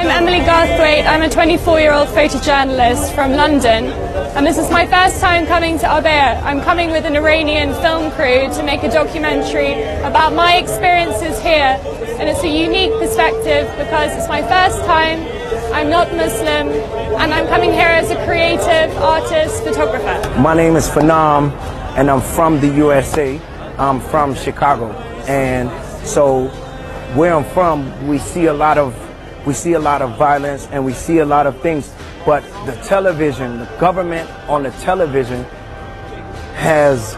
I'm Emily Garthwaite. I'm a 24-year-old photojournalist from London, and this is my first time coming to Arbeya. I'm coming with an Iranian film crew to make a documentary about my experiences here, and it's a unique perspective because it's my first time, I'm not Muslim, and I'm coming here as a creative artist, photographer. My name is Fanam, and I'm from the USA. I'm from Chicago, and so where I'm from, we see a lot of violence, and we see a lot of things, but the television, the government on the television has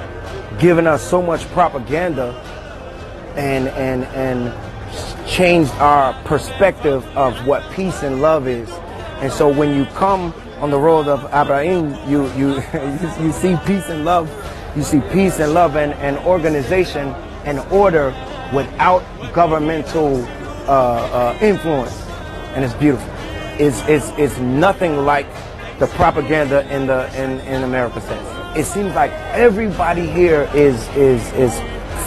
given us so much propaganda and changed our perspective of what peace and love is. And so when you come on the road of Arbeya, you see peace and love. You see peace and love and organization and order without governmental influence, and it's beautiful. It's nothing like the propaganda in America says. It seems like everybody here is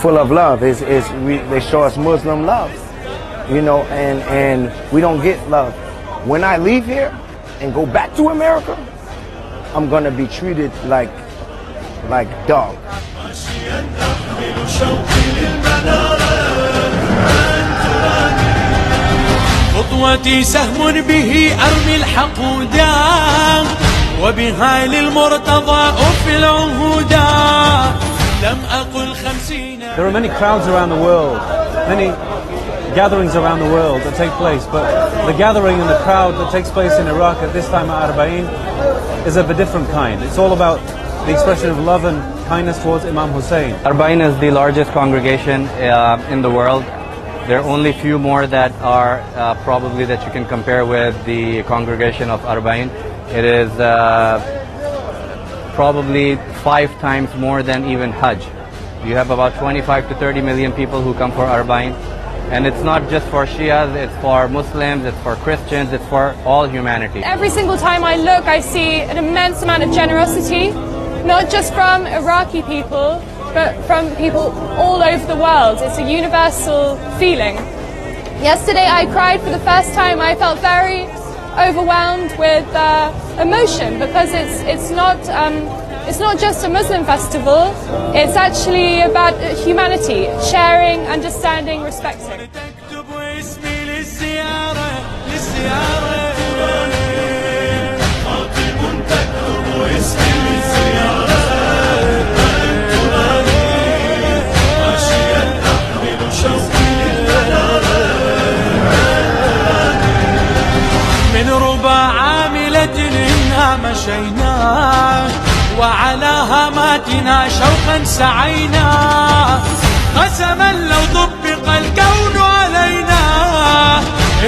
full of love. They show us Muslim love, you know, and we don't get love. When I leave here and go back to America, I'm gonna be treated like dog. خطوتي سهم به أرمي الحقودا وبها للمرتضى أوفي العهودا لم أقل 50. There are many crowds around the world, many gatherings around the world that take place, but the gathering and the crowd that takes place in Iraq at this time at Arbeya is of a different kind. It's all about the expression of love and kindness towards Imam Hussein. Arbeya is the largest congregation in the world. There are only few more that are probably that you can compare with the congregation of Arbeya. It is probably 5 times more than even Hajj. You have about 25 to 30 million people who come for Arbeya. And it's not just for Shias, it's for Muslims, it's for Christians, it's for all humanity. Every single time I look, I see an immense amount of generosity, not just from Iraqi people, but from people all over the world. It's a universal feeling. Yesterday I cried for the first time. I felt very overwhelmed with emotion because it's not just a Muslim festival. It's actually about humanity, sharing, understanding, respecting. من ربع عاملة إنا مشينا وعلى هاماتنا شوقا سعينا قسما لو طبق الكون علينا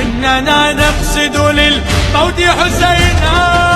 إننا نقصد للموت حسينا.